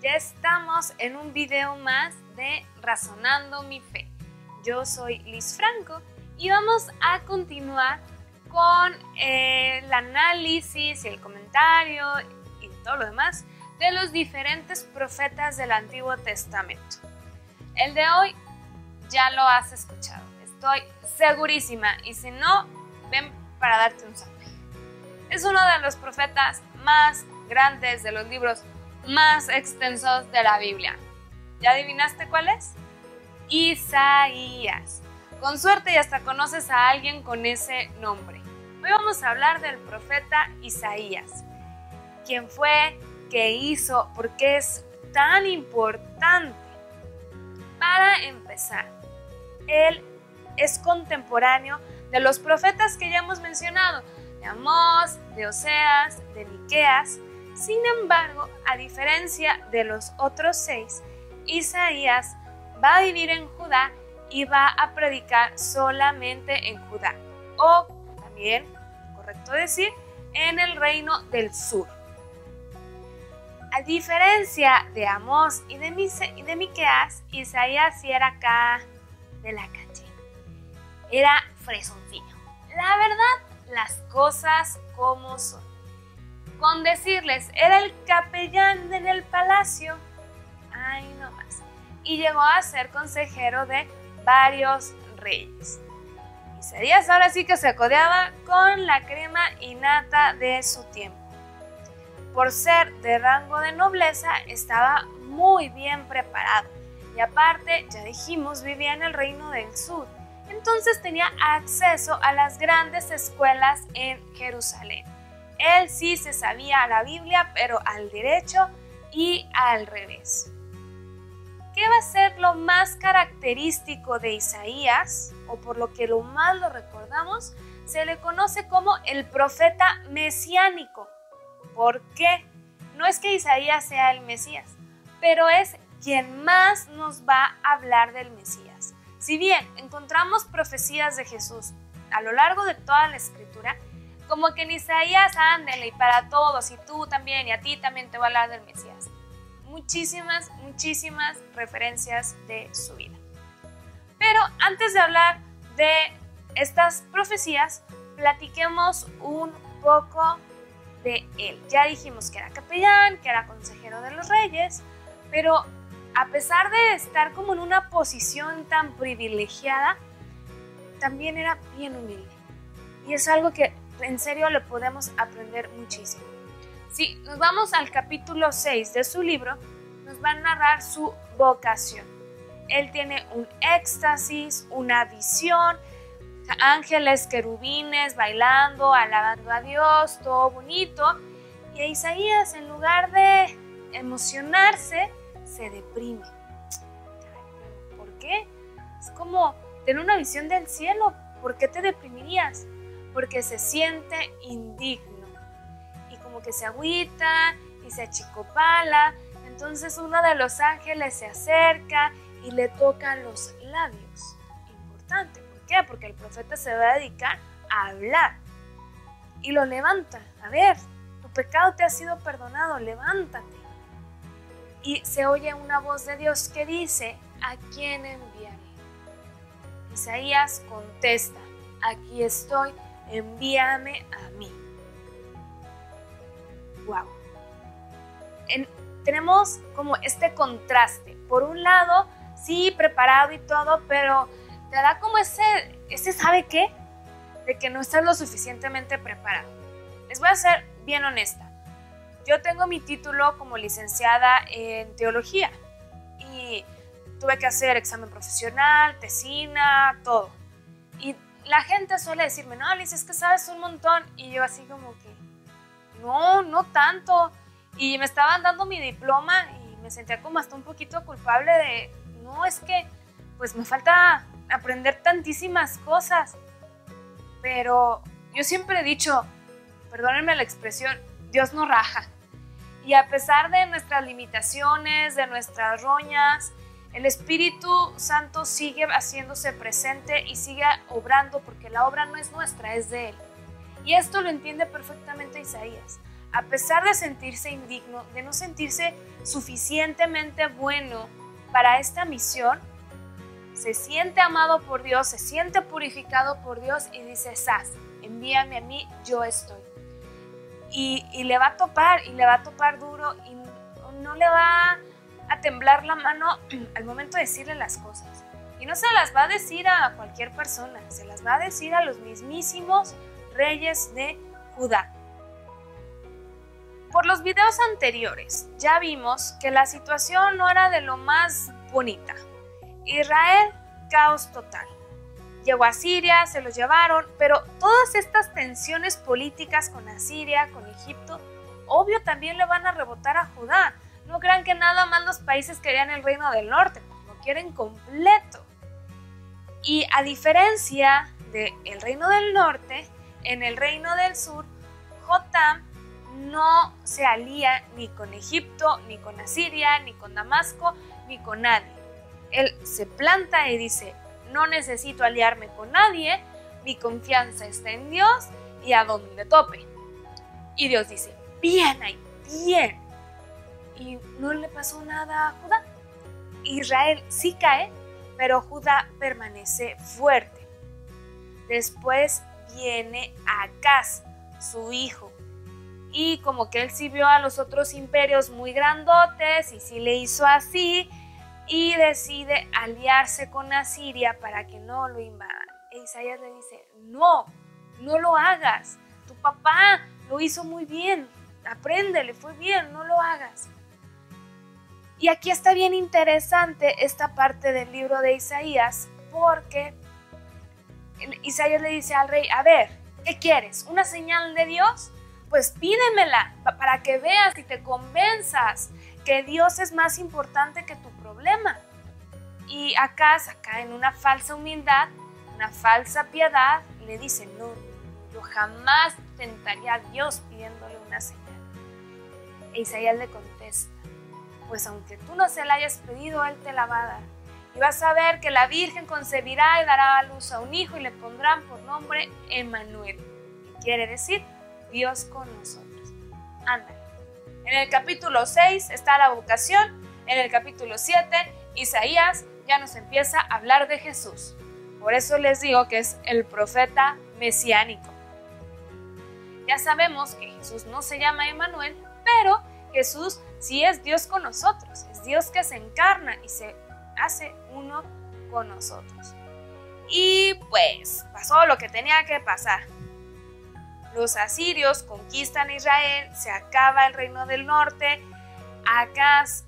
Ya estamos en un video más de Razonando mi Fe. Yo soy Liz Franco y vamos a continuar con el análisis y el comentario y todo lo demás de los diferentes profetas del Antiguo Testamento. El de hoy ya lo has escuchado, estoy segurísima, y si no, ven para darte un zape. Es uno de los profetas más grandes, de los libros más extensos de la Biblia. ¿Ya adivinaste cuál es? Isaías. Con suerte y hasta conoces a alguien con ese nombre. Hoy vamos a hablar del profeta Isaías. ¿Quién fue? ¿Qué hizo? ¿Por qué es tan importante? Para empezar, él es contemporáneo de los profetas que ya hemos mencionado, de Amós, de Oseas, de Miqueas. Sin embargo, a diferencia de los otros 6, Isaías va a vivir en Judá y va a predicar solamente en Judá, o también, correcto decir, en el reino del sur. A diferencia de Amós y de Miqueas, Isaías sí era acá de la calle, era fresoncillo. La verdad, las cosas como son. Con decirles, era el capellán en el palacio, ay no más, y llegó a ser consejero de varios reyes. Isaías ahora sí que se codeaba con la crema innata de su tiempo. Por ser de rango de nobleza, estaba muy bien preparado, y aparte, ya dijimos, vivía en el reino del sur, entonces tenía acceso a las grandes escuelas en Jerusalén. Él sí se sabía la Biblia, pero al derecho y al revés. ¿Qué va a ser lo más característico de Isaías, o por lo que lo más lo recordamos? Se le conoce como el profeta mesiánico. ¿Por qué? No es que Isaías sea el Mesías, pero es quien más nos va a hablar del Mesías. Si bien encontramos profecías de Jesús a lo largo de toda la Escritura, como que en Isaías, ándele, y para todos, y tú también, y a ti también te va a hablar del Mesías. Muchísimas referencias de su vida. Pero antes de hablar de estas profecías, platiquemos un poco de él. Ya dijimos que era capellán, que era consejero de los reyes, pero a pesar de estar como en una posición tan privilegiada, también era bien humilde. Y es algo que en serio le podemos aprender muchísimo. Si nos vamos al capítulo 6 de su libro, nos va a narrar su vocación. Él tiene un éxtasis, una visión, ángeles, querubines, bailando, alabando a Dios, todo bonito. Y a Isaías, en lugar de emocionarse, se deprime. ¿Por qué? Es como tener una visión del cielo. ¿Por qué te deprimirías? Porque se siente indigno y como que se agüita y se achicopala. Entonces uno de los ángeles se acerca y le toca los labios. Importante, ¿por qué? Porque el profeta se va a dedicar a hablar y lo levanta. A ver, tu pecado te ha sido perdonado, levántate. Y se oye una voz de Dios que dice, ¿a quién enviaré? Isaías contesta, aquí estoy, envíame a mí. Wow. Tenemos como este contraste. Por un lado, sí, preparado y todo, pero te da como ese ¿sabe qué? De que no estás lo suficientemente preparado. Les voy a ser bien honesta. Yo tengo mi título como licenciada en teología y tuve que hacer examen profesional, tesina, todo. Y la gente suele decirme, no, Liz, es que sabes un montón. Y yo así como que, no tanto. Y me estaban dando mi diploma y me sentía como hasta un poquito culpable de, no, es que pues me falta aprender tantísimas cosas. Pero yo siempre he dicho, perdónenme la expresión, Dios no raja. Y a pesar de nuestras limitaciones, de nuestras roñas, el Espíritu Santo sigue haciéndose presente y sigue obrando, porque la obra no es nuestra, es de Él. Y esto lo entiende perfectamente Isaías. a pesar de sentirse indigno, de no sentirse suficientemente bueno para esta misión, se siente amado por Dios, se siente purificado por Dios y dice: Sas, envíame a mí, yo estoy. Y le va a topar, y le va a topar duro, y no le va a temblar la mano al momento de decirle las cosas. Y no se las va a decir a cualquier persona, se las va a decir a los mismísimos reyes de Judá. Por los videos anteriores ya vimos que la situación no era de lo más bonita. Israel, caos total. Llegó a Asiria, se los llevaron, pero todas estas tensiones políticas con Asiria, con Egipto, obvio también le van a rebotar a Judá. No crean que nada más los países querían el reino del norte, lo quieren completo. Y a diferencia del reino del norte, en el reino del sur, Jotam no se alía ni con Egipto, ni con Asiria, ni con Damasco, ni con nadie. Él se planta y dice: no necesito aliarme con nadie, mi confianza está en Dios y a donde tope. Y Dios dice: bien ahí, bien. Y no le pasó nada a Judá. Israel sí cae, pero Judá permanece fuerte. Después viene Acaz, su hijo. Y como que él sí vio a los otros imperios muy grandotes y sí le hizo así, y decide aliarse con Asiria para que no lo invadan. E Isaías le dice: no, no lo hagas. Tu papá lo hizo muy bien. Aprende, le fue bien, no lo hagas. Y aquí está bien interesante esta parte del libro de Isaías, porque Isaías le dice al rey: a ver, ¿qué quieres? ¿Una señal de Dios? Pues pídemela para que veas y te convenzas que Dios es más importante que tu problema. Y acá en una falsa humildad, una falsa piedad, le dice: no, yo jamás tentaría a Dios pidiéndole una señal. E Isaías le contesta: pues aunque tú no se la hayas pedido, Él te la va a dar. Y vas a ver que la Virgen concebirá y dará a luz a un hijo y le pondrán por nombre Emmanuel, que quiere decir Dios con nosotros. Ándale. En el capítulo 6 está la vocación, en el capítulo 7 Isaías ya nos empieza a hablar de Jesús. Por eso les digo que es el profeta mesiánico. Ya sabemos que Jesús no se llama Emmanuel, pero Jesús sí es Dios con nosotros, es Dios que se encarna y se hace uno con nosotros. Y pues pasó lo que tenía que pasar. Los asirios conquistan Israel, se acaba el reino del norte. Acaz,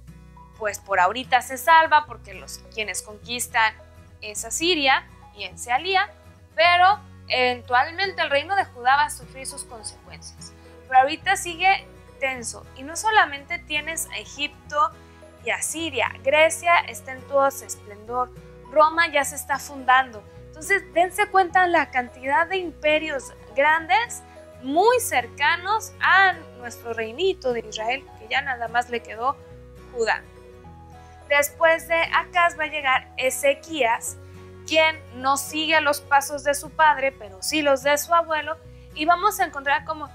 pues por ahorita se salva porque quienes conquistan es Asiria y él se alía, pero eventualmente el reino de Judá va a sufrir sus consecuencias. Pero ahorita sigue tenso y no solamente tienes a Egipto y a Siria, Grecia está en todo su esplendor, Roma ya se está fundando. Entonces dense cuenta la cantidad de imperios grandes muy cercanos a nuestro reinito de Israel, que ya nada más le quedó Judá. Después de Acaz va a llegar Ezequías, quien no sigue los pasos de su padre, pero sí los de su abuelo, y vamos a encontrar como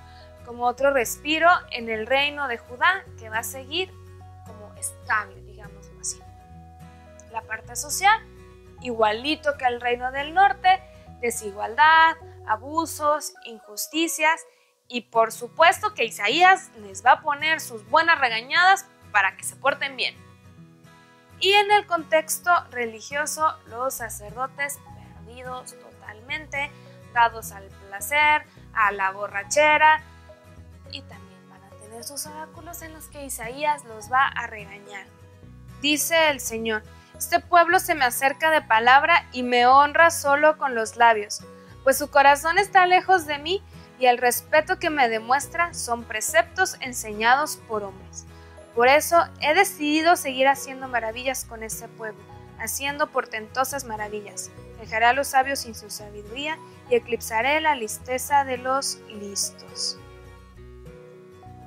otro respiro en el reino de Judá, que va a seguir como estable, digámoslo así. La parte social, igualito que el reino del norte, desigualdad, abusos, injusticias, y por supuesto que Isaías les va a poner sus buenas regañadas para que se porten bien. Y en el contexto religioso, los sacerdotes perdidos totalmente, dados al placer, a la borrachera, y también van a tener sus oráculos en los que Isaías los va a regañar. Dice el Señor: este pueblo se me acerca de palabra y me honra solo con los labios, pues su corazón está lejos de mí y el respeto que me demuestra son preceptos enseñados por hombres. Por eso he decidido seguir haciendo maravillas con este pueblo, haciendo portentosas maravillas. Dejaré a los sabios sin su sabiduría y eclipsaré la listeza de los listos.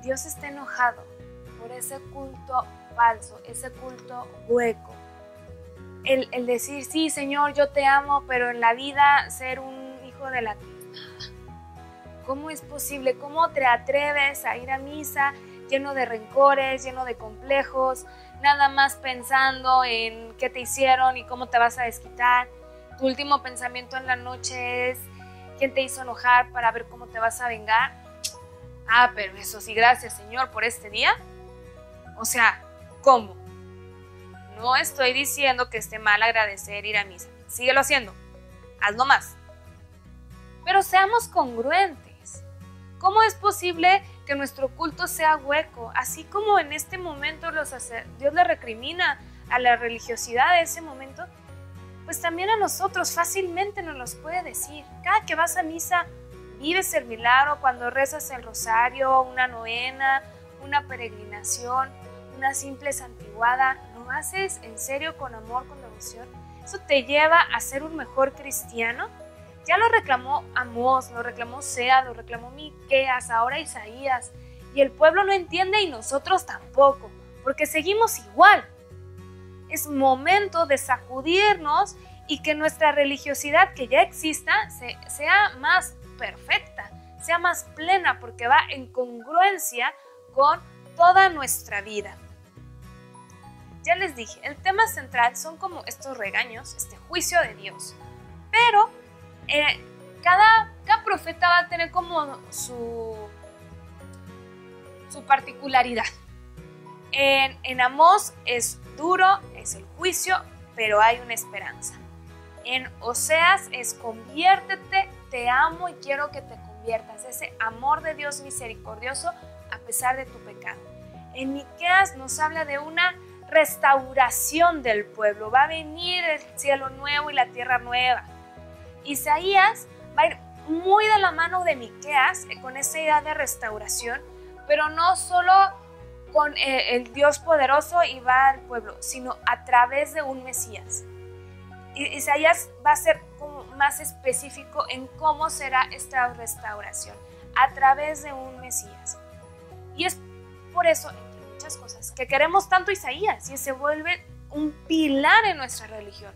Dios está enojado por ese culto falso, ese culto hueco. El decir: sí, Señor, yo te amo, pero en la vida ser un hijo de la ¿Cómo es posible? ¿Cómo te atreves a ir a misa lleno de rencores, lleno de complejos, nada más pensando en qué te hicieron y cómo te vas a desquitar? Tu último pensamiento en la noche es quién te hizo enojar para ver cómo te vas a vengar. Ah, pero eso sí, gracias Señor por este día. O sea, ¿cómo? No estoy diciendo que esté mal agradecer ir a misa. Síguelo haciendo. Hazlo más. Pero seamos congruentes. ¿Cómo es posible que nuestro culto sea hueco? Así como en este momento Dios le recrimina a la religiosidad de ese momento, pues también a nosotros fácilmente nos los puede decir. Cada que vas a misa, vives el milagro, cuando rezas el rosario, una novena, una peregrinación, una simple santiguada, ¿lo haces en serio, con amor, con devoción? ¿Eso te lleva a ser un mejor cristiano? Ya lo reclamó Amós, lo reclamó Sea, lo reclamó Miqueas, ahora Isaías. Y el pueblo no entiende y nosotros tampoco, porque seguimos igual. Es momento de sacudirnos y que nuestra religiosidad que ya exista sea más perfecta, sea más plena, porque va en congruencia con toda nuestra vida. Ya les dije, el tema central son como estos regaños, este juicio de Dios. Pero cada profeta va a tener como su particularidad. En Amós es duro, es el juicio, pero hay una esperanza. En Oseas es conviértete, te amo y quiero que te conviertas. Ese amor de Dios misericordioso a pesar de tu pecado. En Miqueas nos habla de una restauración del pueblo. Va a venir el cielo nuevo y la tierra nueva. Isaías va a ir muy de la mano de Miqueas con esa idea de restauración, pero no solo con el Dios poderoso y va al pueblo, sino a través de un Mesías. Isaías va a ser como más específico en cómo será esta restauración, a través de un Mesías. Y es por eso, entre muchas cosas, que queremos tanto Isaías y se vuelve un pilar en nuestra religión,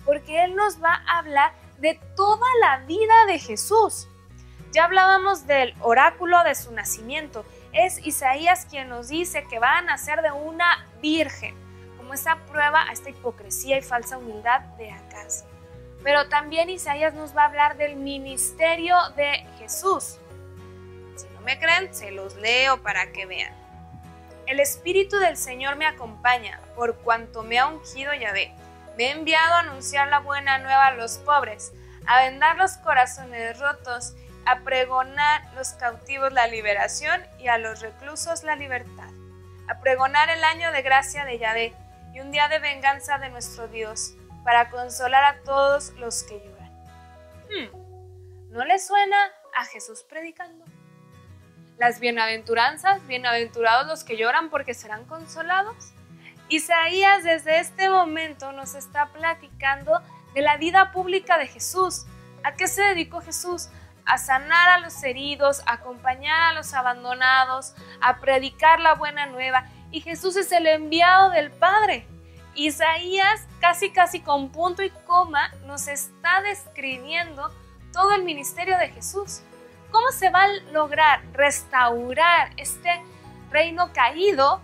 porque él nos va a hablar de toda la vida de Jesús. Ya hablábamos del oráculo de su nacimiento. Es Isaías quien nos dice que va a nacer de una virgen, como esa prueba a esta hipocresía y falsa humildad de Acaz. Pero también Isaías nos va a hablar del ministerio de Jesús. Si no me creen, se los leo para que vean. El Espíritu del Señor me acompaña, por cuanto me ha ungido Yahvé. Me he enviado a anunciar la buena nueva a los pobres, a vendar los corazones rotos, a pregonar a los cautivos la liberación y a los reclusos la libertad, a pregonar el año de gracia de Yahvé y un día de venganza de nuestro Dios, para consolar a todos los que lloran. ¿No les suena a Jesús predicando? Las bienaventuranzas, bienaventurados los que lloran porque serán consolados. Isaías desde este momento nos está platicando de la vida pública de Jesús. ¿A qué se dedicó Jesús? A sanar a los heridos, a acompañar a los abandonados, a predicar la buena nueva. Y Jesús es el enviado del Padre. Isaías, casi con punto y coma, nos está describiendo todo el ministerio de Jesús. ¿Cómo se va a lograr restaurar este reino caído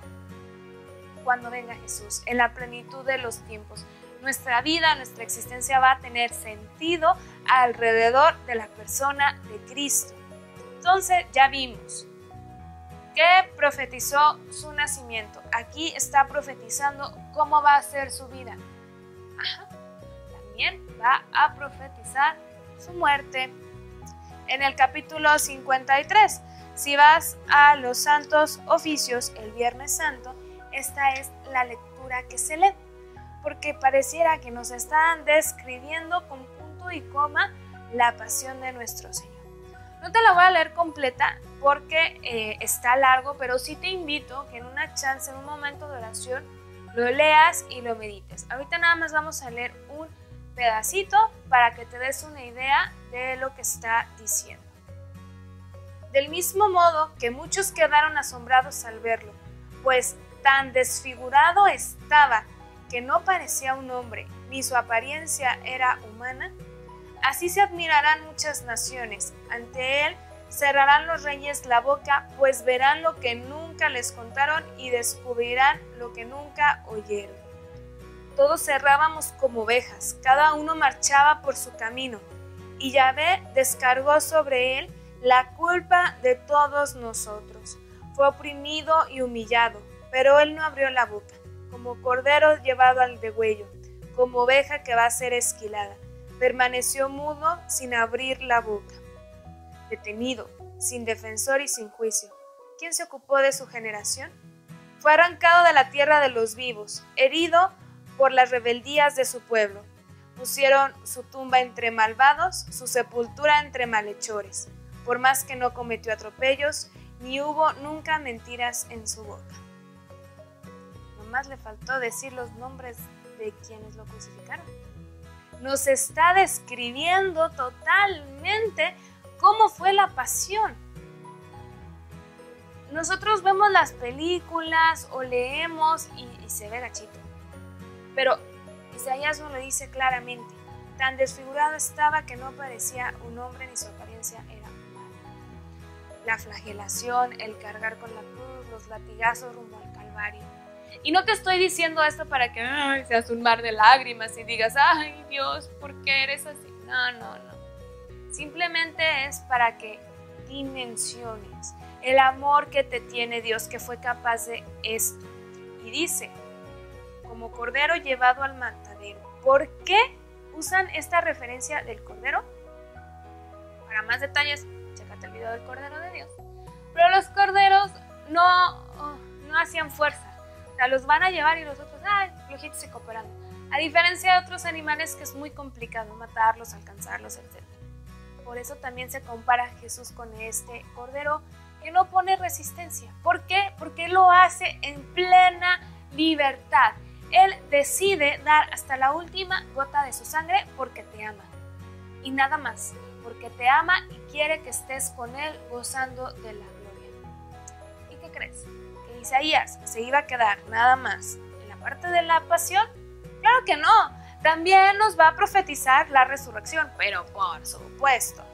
cuando venga Jesús, en la plenitud de los tiempos? Nuestra vida, nuestra existencia va a tener sentido alrededor de la persona de Cristo. Entonces ya vimos que profetizó su nacimiento. Aquí está profetizando cómo va a ser su vida. También va a profetizar su muerte. En el capítulo 53, si vas a los santos oficios el Viernes Santo, esta es la lectura que se lee, porque pareciera que nos están describiendo con punto y coma la pasión de nuestro Señor. No te la voy a leer completa porque está largo, pero sí te invito que en una chance, en un momento de oración, lo leas y lo medites. Ahorita nada más vamos a leer un pedacito para que te des una idea de lo que está diciendo. Del mismo modo que muchos quedaron asombrados al verlo, pues tan desfigurado estaba que no parecía un hombre, ni su apariencia era humana, así se admirarán muchas naciones. Ante él Cerrarán los reyes la boca, pues verán lo que nunca les contaron y descubrirán lo que nunca oyeron. Todos cerrábamos como ovejas, cada uno marchaba por su camino, y Yahvé descargó sobre él la culpa de todos nosotros. Fue oprimido y humillado, pero él no abrió la boca, como cordero llevado al degüello, como oveja que va a ser esquilada. Permaneció mudo sin abrir la boca. Detenido, sin defensor y sin juicio. ¿Quién se ocupó de su generación? Fue arrancado de la tierra de los vivos, herido por las rebeldías de su pueblo. Pusieron su tumba entre malvados, su sepultura entre malhechores. Por más que no cometió atropellos, ni hubo nunca mentiras en su boca. Nomás le faltó decir los nombres de quienes lo crucificaron. Nos está describiendo totalmente cómo fue la pasión. Nosotros vemos las películas o leemos y se ve gachito. Pero Isaías nos lo dice claramente. Tan desfigurado estaba que no parecía un hombre ni su apariencia era humana. La flagelación, el cargar con la cruz, los latigazos rumbo al Calvario. Y no te estoy diciendo esto para que seas un mar de lágrimas y digas, ay Dios, ¿por qué eres así? No. Simplemente es para que dimensiones el amor que te tiene Dios, que fue capaz de esto. Y dice, como cordero llevado al matadero. ¿Por qué usan esta referencia del cordero? Para más detalles, chécate el video del Cordero de Dios. Pero los corderos no hacían fuerza. O sea, los van a llevar y los otros, flojitos y cooperando. A diferencia de otros animales que es muy complicado matarlos, alcanzarlos, etc. Por eso también se compara a Jesús con este cordero que no pone resistencia. ¿Por qué? Porque lo hace en plena libertad. Él decide dar hasta la última gota de su sangre porque te ama. Y nada más, porque te ama y quiere que estés con Él gozando de la gloria. ¿Y qué crees? ¿Que Isaías se iba a quedar nada más en la parte de la pasión? ¡Claro que no! También nos va a profetizar la resurrección, pero por supuesto.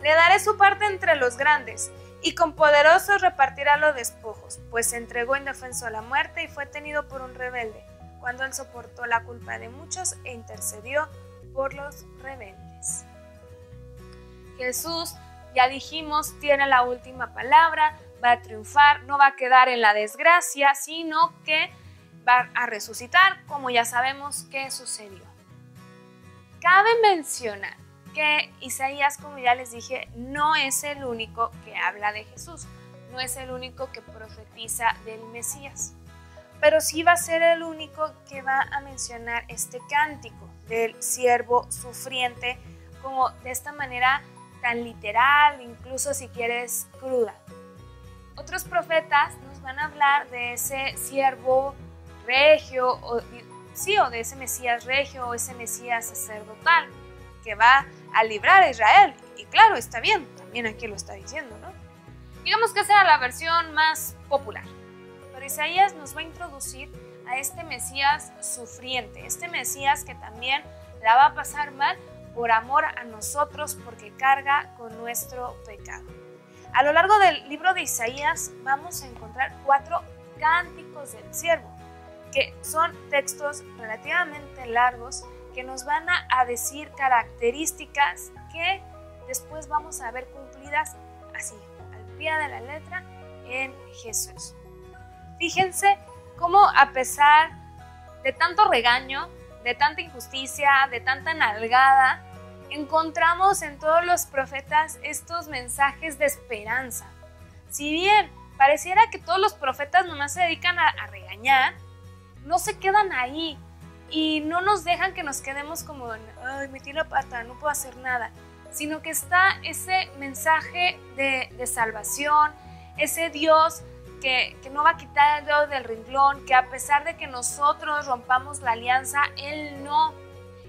Le daré su parte entre los grandes, y con poderosos repartirá los despojos, pues se entregó indefenso a la muerte y fue tenido por un rebelde, cuando él soportó la culpa de muchos e intercedió por los rebeldes. Jesús, ya dijimos, tiene la última palabra, va a triunfar, no va a quedar en la desgracia, sino que va a resucitar, como ya sabemos que sucedió. Cabe mencionar que Isaías, como ya les dije, no es el único que habla de Jesús, no es el único que profetiza del Mesías, pero sí va a ser el único que va a mencionar este cántico del siervo sufriente, como de esta manera tan literal, incluso si quieres cruda. Otros profetas nos van a hablar de ese siervo regio, o de ese Mesías regio o ese Mesías sacerdotal que va a librar a Israel. Y claro, está bien, también aquí lo está diciendo, ¿no? Digamos que esa era la versión más popular. Pero Isaías nos va a introducir a este Mesías sufriente, este Mesías que también la va a pasar mal por amor a nosotros, porque carga con nuestro pecado. A lo largo del libro de Isaías vamos a encontrar 4 cánticos del siervo, que son textos relativamente largos que nos van a decir características que después vamos a ver cumplidas así, al pie de la letra, en Jesús. Fíjense cómo a pesar de tanto regaño, de tanta injusticia, de tanta nalgada, encontramos en todos los profetas estos mensajes de esperanza. Si bien pareciera que todos los profetas nomás se dedican a regañar, no se quedan ahí y no nos dejan que nos quedemos como, ay, metí la pata, no puedo hacer nada, sino que está ese mensaje de salvación, ese Dios que no va a quitar el dedo del renglón, que a pesar de que nosotros rompamos la alianza, Él no.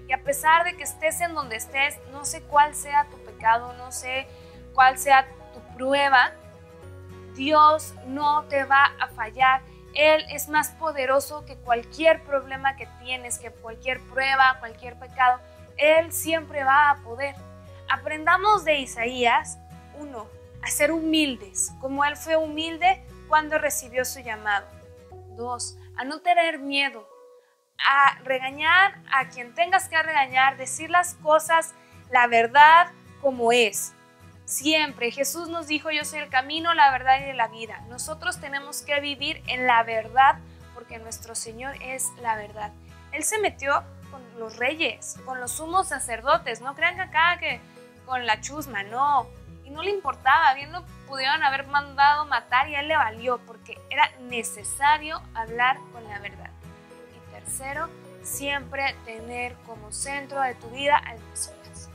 Y a pesar de que estés en donde estés, no sé cuál sea tu pecado, no sé cuál sea tu prueba, Dios no te va a fallar. Él es más poderoso que cualquier problema que tienes, que cualquier prueba, cualquier pecado. Él siempre va a poder. Aprendamos de Isaías 1, a ser humildes, como Él fue humilde cuando recibió su llamado. 2, a no tener miedo, a regañar a quien tengas que regañar, decir las cosas, la verdad como es. Siempre Jesús nos dijo: yo soy el camino, la verdad y la vida. Nosotros tenemos que vivir en la verdad porque nuestro Señor es la verdad. Él se metió con los reyes, con los sumos sacerdotes. No crean que acá que con la chusma, no. Y no le importaba, bien lo pudieron haber mandado matar y a él le valió porque era necesario hablar con la verdad. Y tercero, siempre tener como centro de tu vida al Mesías.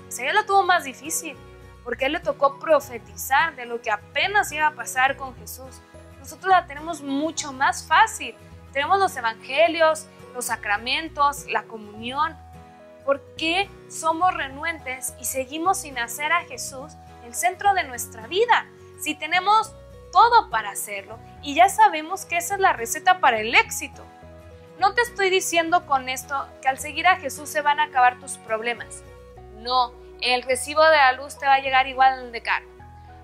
Isaías lo tuvo más difícil porque a él le tocó profetizar de lo que apenas iba a pasar con Jesús. Nosotros la tenemos mucho más fácil. Tenemos los evangelios, los sacramentos, la comunión. ¿Por qué somos renuentes y seguimos sin hacer a Jesús el centro de nuestra vida? Si tenemos todo para hacerlo y ya sabemos que esa es la receta para el éxito. No te estoy diciendo con esto que al seguir a Jesús se van a acabar tus problemas. No, el recibo de la luz te va a llegar igual de caro.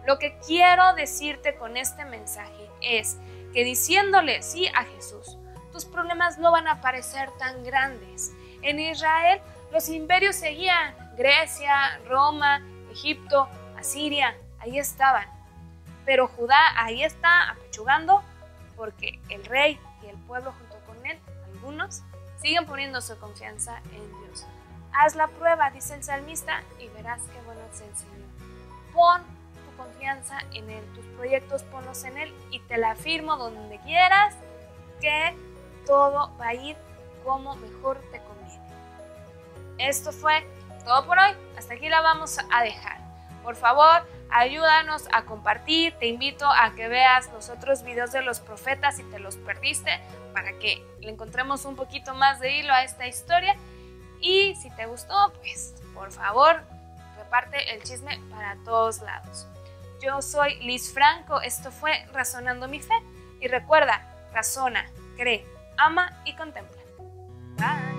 Lo que quiero decirte con este mensaje es que diciéndole sí a Jesús, tus problemas no van a parecer tan grandes. En Israel los imperios seguían: Grecia, Roma, Egipto, Asiria, ahí estaban. Pero Judá ahí está apechugando porque el rey y el pueblo junto con él, algunos, siguen poniendo su confianza en Dios. Haz la prueba, dice el salmista, y verás qué bueno es el Señor. Pon tu confianza en Él, tus proyectos ponlos en Él y te la afirmo donde quieras que todo va a ir como mejor te conviene. Esto fue todo por hoy, hasta aquí la vamos a dejar. Por favor, ayúdanos a compartir, te invito a que veas los otros videos de los profetas si te los perdiste, para que le encontremos un poquito más de hilo a esta historia. Y si te gustó, pues por favor, reparte el chisme para todos lados. Yo soy Liz Franco, esto fue Razonando mi Fe. Y recuerda, razona, cree, ama y contempla. Bye.